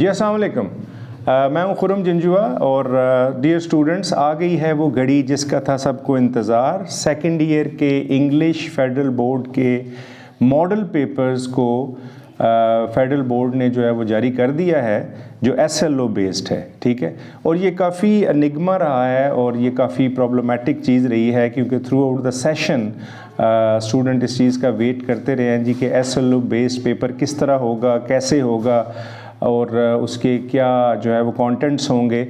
जी अस्सलाम वालेकुम। मैं हूँ खुरम जंजुआ और डियर स्टूडेंट्स, आ गई है वो घड़ी जिसका था सबको इंतज़ार। सेकंड ईयर के इंग्लिश फेडरल बोर्ड के मॉडल पेपर्स को फेडरल बोर्ड ने जो है वो जारी कर दिया है, जो SLO बेस्ड है। ठीक है, और ये काफ़ी एनिग्मा रहा है और ये काफ़ी प्रॉब्लमेटिक चीज़ रही है, क्योंकि through out the session student इस चीज़ का वेट करते रहे हैं जी कि SLO बेस्ड पेपर किस तरह होगा, कैसे होगा और उसके क्या जो है वो कंटेंट्स होंगे।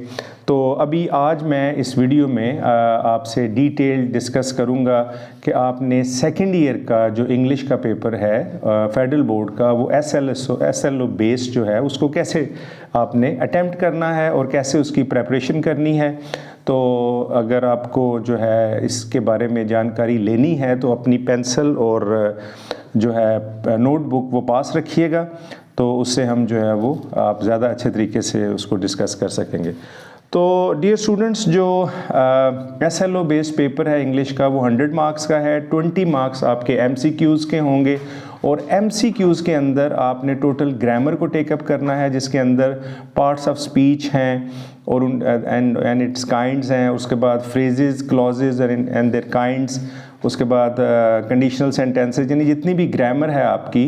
तो अभी आज मैं इस वीडियो में आपसे डिटेल डिस्कस करूंगा कि आपने सेकंड ईयर का जो इंग्लिश का पेपर है फेडरल बोर्ड का, वो SLO बेस्ड जो है उसको कैसे आपने अटेम्प्ट करना है और कैसे उसकी प्रेपरेशन करनी है। तो अगर आपको जो है इसके बारे में जानकारी लेनी है तो अपनी पेंसिल और जो है नोटबुक वो पास रखिएगा, तो उससे हम जो है वो आप ज़्यादा अच्छे तरीके से उसको डिस्कस कर सकेंगे। तो डियर स्टूडेंट्स, जो SLO बेस्ड पेपर है इंग्लिश का वो 100 मार्क्स का है। 20 मार्क्स आपके MCQs के होंगे और MCQs के अंदर आपने टोटल ग्रामर को टेकअप करना है, जिसके अंदर पार्ट्स ऑफ स्पीच हैं और एंड इट्स काइंड्स हैं, उसके बाद phrases, clauses and their kinds, उसके बाद कंडीशनल सेंटेंसेज, यानी जितनी भी ग्रामर है आपकी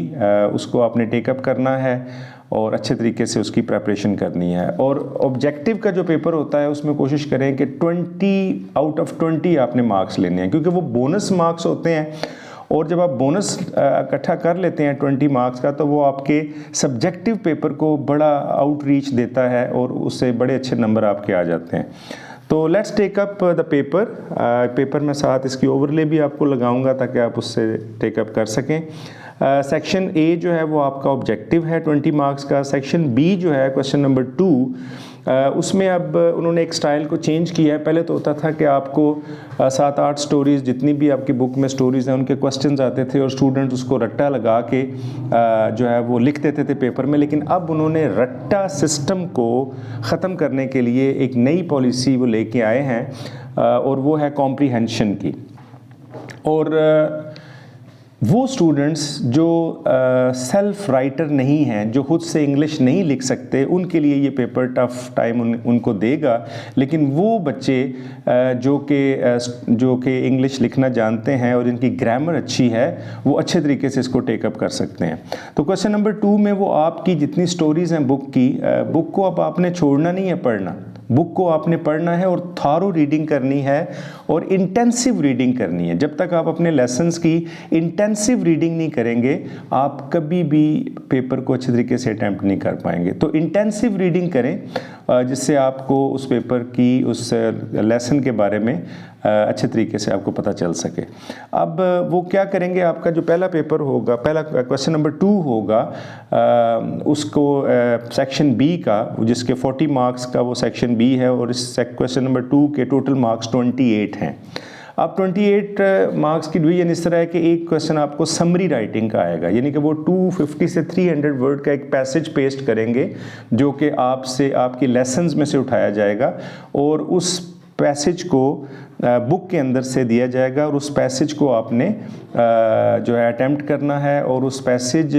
उसको आपने टेकअप करना है और अच्छे तरीके से उसकी प्रेपरेशन करनी है। और ऑब्जेक्टिव का जो पेपर होता है उसमें कोशिश करें कि 20 आउट ऑफ 20 आपने मार्क्स लेने हैं, क्योंकि वो बोनस मार्क्स होते हैं। और जब आप बोनस इकट्ठा कर लेते हैं 20 मार्क्स का, तो वो आपके सब्जेक्टिव पेपर को बड़ा आउटरीच देता है और उससे बड़े अच्छे नंबर आपके आ जाते हैं। तो let's take up the paper में साथ इसकी ओवरले भी आपको लगाऊंगा ताकि आप उससे टेकअप कर सकें। सेक्शन A जो है वो आपका ऑब्जेक्टिव है 20 मार्क्स का। सेक्शन B जो है क्वेश्चन नंबर 2, उसमें अब उन्होंने एक स्टाइल को चेंज किया है। पहले तो होता था कि आपको 7-8 स्टोरीज़, जितनी भी आपकी बुक में स्टोरीज़ हैं उनके क्वेश्चंस आते थे और स्टूडेंट उसको रट्टा लगा के जो है वो लिख देते थे पेपर में। लेकिन अब उन्होंने रट्टा सिस्टम को ख़त्म करने के लिए एक नई पॉलिसी वो लेके आए हैं और वो है कॉम्प्रीहेंशन की। और वो स्टूडेंट्स जो सेल्फ राइटर नहीं हैं, जो खुद से इंग्लिश नहीं लिख सकते, उनके लिए ये पेपर टफ टाइम उनको देगा। लेकिन वो बच्चे जो कि इंग्लिश लिखना जानते हैं और इनकी ग्रामर अच्छी है, वो अच्छे तरीके से इसको टेकअप कर सकते हैं। तो क्वेश्चन नंबर 2 में वो आपकी जितनी स्टोरीज़ हैं बुक को अब आपने छोड़ना नहीं है पढ़ना। बुक को आपने पढ़ना है और थारो रीडिंग करनी है और इंटेंसिव रीडिंग करनी है। जब तक आप अपने लेसन्स की इंटेंसिव रीडिंग नहीं करेंगे, आप कभी भी पेपर को अच्छे तरीके से अटैम्प्ट नहीं कर पाएंगे। तो इंटेंसिव रीडिंग करें जिससे आपको उस पेपर की, उस लेसन के बारे में अच्छे तरीके से आपको पता चल सके। अब वो क्या करेंगे, आपका जो पहला पेपर होगा, पहला क्वेश्चन नंबर 2 होगा, उसको सेक्शन B का, जिसके 40 मार्क्स का वो सेक्शन B है और इस क्वेश्चन नंबर 2 के टोटल मार्क्स 28 हैं। अब 28 मार्क्स की डिवीजन इस तरह है कि एक क्वेश्चन आपको समरी राइटिंग का आएगा, यानी कि वो 250 से 300 वर्ड का एक पैसेज पेस्ट करेंगे जो कि आपसे आपकी लेसन्स में से उठाया जाएगा और उस पैसेज को बुक के अंदर से दिया जाएगा और उस पैसेज को आपने जो है अटेम्प्ट करना है और उस पैसेज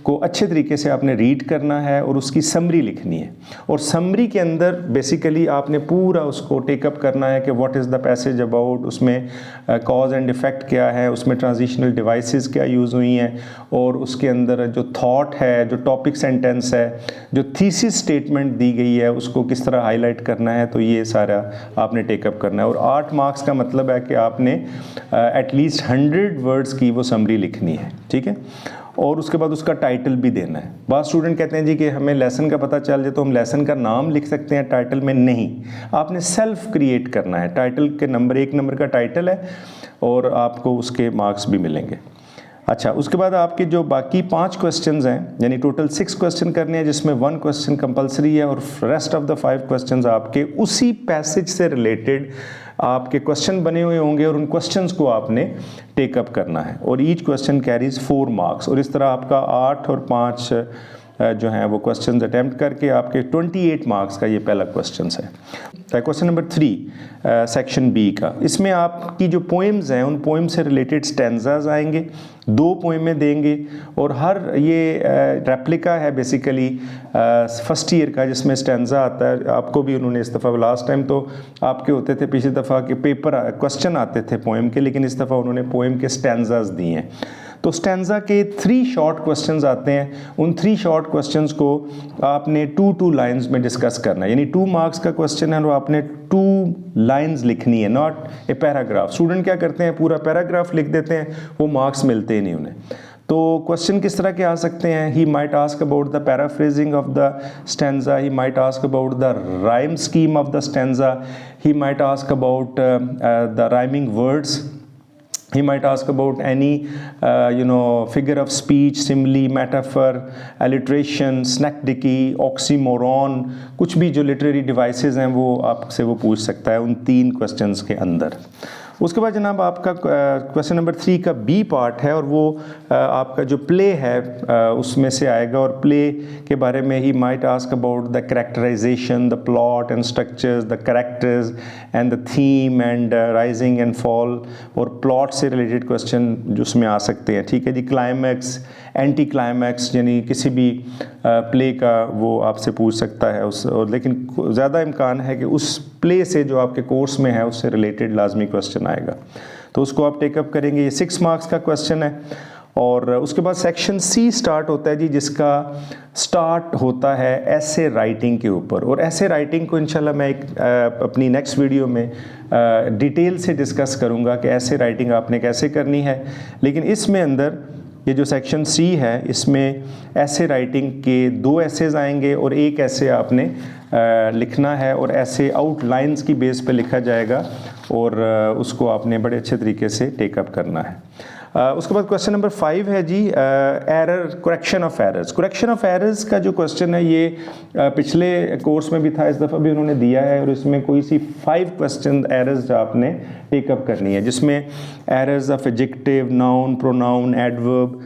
को अच्छे तरीके से आपने रीड करना है और उसकी समरी लिखनी है। और समरी के अंदर बेसिकली आपने पूरा उसको टेकअप करना है कि what is the passage about, उसमें कॉज एंड इफ़ेक्ट क्या है, उसमें ट्रांजिशनल डिवाइसेस क्या यूज़ हुई हैं और उसके अंदर जो थॉट है, जो टॉपिक सेंटेंस है, जो थीसिस स्टेटमेंट दी गई है, उसको किस तरह हाईलाइट करना है। तो ये सारा आपने टेकअप करना है। और 8 मार्क्स का मतलब है कि आपने एटलीस्ट 100 वर्ड्स की वो समरी लिखनी है। ठीक है, और उसके बाद उसका टाइटल भी देना है। बहुत स्टूडेंट कहते हैं जी कि हमें लेसन का पता चल जाए तो हम लेसन का नाम लिख सकते हैं टाइटल में। नहीं, आपने सेल्फ क्रिएट करना है। टाइटल के नंबर, 1 नंबर का टाइटल है और आपको उसके मार्क्स भी मिलेंगे। अच्छा, उसके बाद आपके जो बाकी 5 क्वेश्चंस हैं, यानी टोटल 6 क्वेश्चन करने हैं, जिसमें 1 क्वेश्चन कंपलसरी है और रेस्ट ऑफ द 5 क्वेश्चंस आपके उसी पैसेज से रिलेटेड आपके क्वेश्चन बने हुए होंगे और उन क्वेश्चंस को आपने टेकअप करना है। और ईच क्वेश्चन कैरीज 4 मार्क्स और इस तरह आपका 8 और 5 जो हैं वो क्वेश्चन अटैम्प्ट करके आपके 28 मार्क्स का ये पहला क्वेश्चन है। क्वेश्चन नंबर 3 सेक्शन बी का, इसमें आपकी जो पोएम्स हैं उन पोएम से रिलेटेड स्टैंजाज आएंगे, 2 पोएमें देंगे और हर ये रेप्लिका है बेसिकली फर्स्ट ईयर का जिसमें स्टैंजा आता है। आपको भी उन्होंने इस दफ़ा, लास्ट टाइम तो आपके होते थे पिछली दफ़ा के पेपर क्वेश्चन आते थे पोएम के, लेकिन इस दफ़ा उन्होंने पोएम के स्टैंजाज दिए हैं। तो स्टैंजा के 3 शॉर्ट क्वेश्चंस आते हैं, उन 3 शॉर्ट क्वेश्चंस को आपने 2 लाइंस में डिस्कस करना है, यानी 2 मार्क्स का क्वेश्चन है और आपने 2 लाइंस लिखनी है, नॉट ए पैराग्राफ। स्टूडेंट क्या करते हैं, पूरा पैराग्राफ लिख देते हैं, वो मार्क्स मिलते ही नहीं उन्हें। तो क्वेश्चन किस तरह के आ सकते हैं, ही might ask about the paraphrasing of the stanza, he might ask about the rhyme scheme of the stanza, he might ask about the rhyming words, he might ask about any figure of speech, simile, metaphor, alliteration, synecdoche, oxymoron, कुछ भी जो literary devices हैं वो आपसे वो पूछ सकता है उन 3 क्वेश्चंस के अंदर। उसके बाद जनाब आपका क्वेश्चन नंबर 3 का बी पार्ट है और वो आपका जो प्ले है उसमें से आएगा, और प्ले के बारे में he might ask about the characterisation, the plot and structures, the characters and the theme and rising and fall, और प्लॉट से रिलेटेड क्वेश्चन जो उसमें आ सकते हैं। ठीक है जी। क्लाइमैक्स, एंटी क्लाइमैक्स, यानी किसी भी प्ले का वो आपसे पूछ सकता है उस, और लेकिन ज़्यादा इम्कान है कि उस प्ले से जो आपके कोर्स में है उससे रिलेटेड लाजमी क्वेश्चन आएगा, तो उसको आप टेकअप करेंगे। ये 6 मार्क्स का क्वेश्चन है। और उसके बाद सेक्शन सी स्टार्ट होता है जी, जिसका स्टार्ट होता है ऐसे राइटिंग के ऊपर, और ऐसे राइटिंग को इंशाल्लाह मैं एक अपनी नेक्स्ट वीडियो में डिटेल से डिस्कस करूँगा कि ऐसे राइटिंग आपने कैसे करनी है। लेकिन इसमें अंदर ये जो सेक्शन सी है इसमें ऐसे राइटिंग के 2 ऐसेज आएंगे और 1 ऐसे आपने लिखना है, और ऐसे आउटलाइंस की बेस पे लिखा जाएगा और उसको आपने बड़े अच्छे तरीके से टेकअप करना है। उसके बाद क्वेश्चन नंबर 5 है जी, error, correction of errors. Correction of errors का जो क्वेश्चन है ये पिछले कोर्स में भी था, इस दफ़ा भी उन्होंने दिया है, और इसमें कोई सी 5 क्वेश्चन एरर्स आपने टेकअप करनी है, जिसमें errors of adjective, noun, pronoun, adverb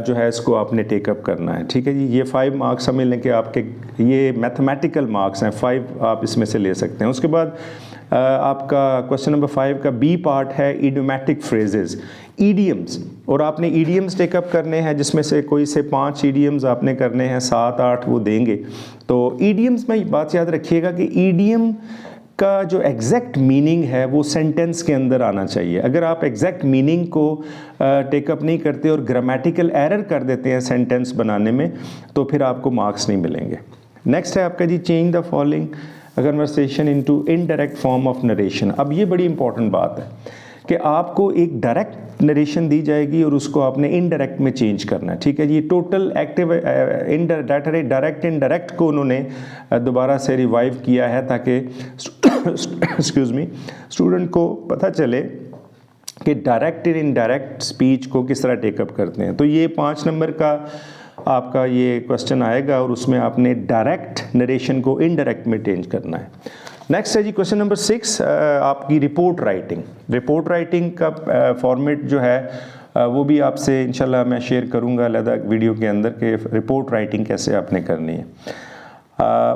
जो है इसको आपने टेकअप करना है। ठीक है जी। ये 5 मार्क्स समझ लें कि आपके ये मैथमेटिकल मार्क्स हैं, 5 आप इसमें से ले सकते हैं। उसके बाद आपका क्वेश्चन नंबर 5 का बी पार्ट है इडियोमैटिक फ्रेजेस, ईडियम्स, और आपने ईडियम्स टेकअप करने हैं, जिसमें से कोई से 5 ईडियम्स आपने करने हैं, 7-8 वो देंगे। तो ईडियम्स में बात याद रखिएगा कि ईडियम का जो एग्जैक्ट मीनिंग है वो सेंटेंस के अंदर आना चाहिए। अगर आप एग्जैक्ट मीनिंग को टेकअप नहीं करते और ग्रामेटिकल एरर कर देते हैं सेंटेंस बनाने में, तो फिर आपको मार्क्स नहीं मिलेंगे। नेक्स्ट है आपका जी, change the following conversation into indirect form of narration. अब ये बड़ी इंपॉर्टेंट बात है कि आपको एक डायरेक्ट नरेशन दी जाएगी और उसको आपने इनडायरेक्ट में चेंज करना है। ठीक है जी। टोटल एक्टिव डायरेक्ट इनडायरेक्ट को उन्होंने दोबारा से रिवाइव किया है ताकि एक्सक्यूज़ मी स्टूडेंट को पता चले कि डायरेक्ट और इनडायरेक्ट स्पीच को किस तरह टेकअप करते हैं। तो ये 5 नंबर का आपका ये क्वेश्चन आएगा और उसमें आपने डायरेक्ट नरेशन को इनडायरेक्ट में चेंज करना है। नेक्स्ट है जी क्वेश्चन नंबर 6, आपकी रिपोर्ट राइटिंग। रिपोर्ट राइटिंग का फॉर्मेट जो है वो भी आपसे इंशाल्लाह मैं शेयर करूंगा अलग वीडियो के अंदर कि रिपोर्ट राइटिंग कैसे आपने करनी है।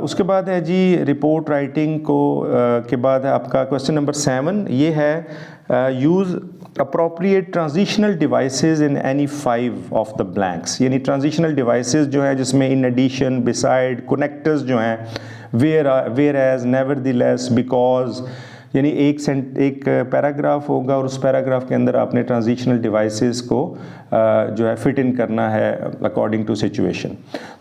उसके बाद है जी रिपोर्ट राइटिंग को के बाद है आपका क्वेश्चन नंबर 7, ये है use appropriate transitional devices in any 5 of the blanks. यानी ट्रांजिशनल डिवाइसेस जो है जिसमें इन एडिशन, बिसाइड, कनेक्टर्स जो हैं, वेयर एज, नेवरदलेस, बिकॉज, यानी एक पैराग्राफ होगा और उस पैराग्राफ के अंदर आपने ट्रांजिशनल डिवाइसेस को जो है फिट इन करना है अकॉर्डिंग टू सिचुएशन।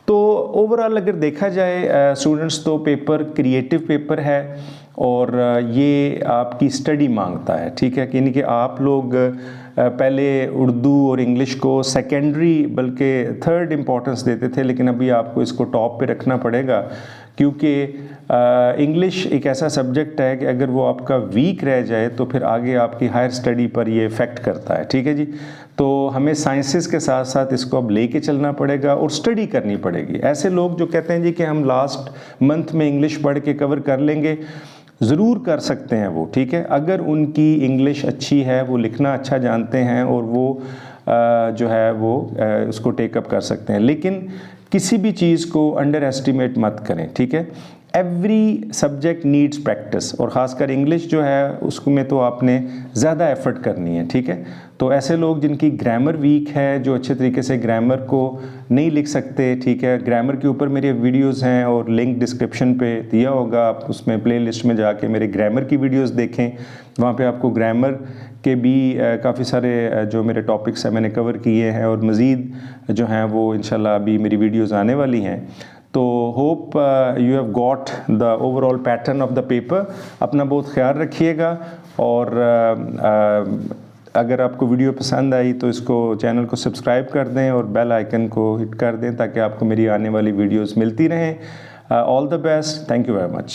तो ओवरऑल अगर देखा जाए स्टूडेंट्स तो पेपर क्रिएटिव पेपर है और ये आपकी स्टडी मांगता है। ठीक है, यानी कि आप लोग पहले उर्दू और इंग्लिश को सेकेंडरी बल्कि थर्ड इम्पोर्टेंस देते थे, लेकिन अभी आपको इसको टॉप पे रखना पड़ेगा क्योंकि इंग्लिश एक ऐसा सब्जेक्ट है कि अगर वो आपका वीक रह जाए तो फिर आगे आपकी हायर स्टडी पर ये इफ़ेक्ट करता है। ठीक है जी, तो हमें साइंसेस के साथ साथ इसको अब लेके चलना पड़ेगा और स्टडी करनी पड़ेगी। ऐसे लोग जो कहते हैं जी कि हम लास्ट मंथ में इंग्लिश पढ़ के कवर कर लेंगे, ज़रूर कर सकते हैं वो। ठीक है, अगर उनकी इंग्लिश अच्छी है, वो लिखना अच्छा जानते हैं और वो जो है वो उसको टेकअप कर सकते हैं। लेकिन किसी भी चीज़ को अंडर एस्टिमेट मत करें, ठीक है। एवरी सब्जेक्ट नीड्स प्रैक्टिस, और ख़ासकर इंग्लिश जो है उसमें तो आपने ज़्यादा एफर्ट करनी है, ठीक है। तो ऐसे लोग जिनकी ग्रामर वीक है, जो अच्छे तरीके से ग्रामर को नहीं लिख सकते, ठीक है, ग्रामर के ऊपर मेरे वीडियोस हैं और लिंक डिस्क्रिप्शन पे दिया होगा, आप उसमें प्लेलिस्ट में जाके मेरे ग्रामर की वीडियोस देखें। वहाँ पे आपको ग्रामर के भी काफ़ी सारे जो मेरे टॉपिक्स हैं मैंने कवर किए हैं, और मज़ीद जो हैं वो इंशाल्लाह अभी मेरी वीडियोज़ आने वाली हैं। तो hope you have got the overall pattern of the paper. अपना बहुत ख्याल रखिएगा, और अगर आपको वीडियो पसंद आई तो इसको चैनल को सब्सक्राइब कर दें और बेल आइकन को हिट कर दें ताकि आपको मेरी आने वाली वीडियोस मिलती रहें। All the best, thank you very much.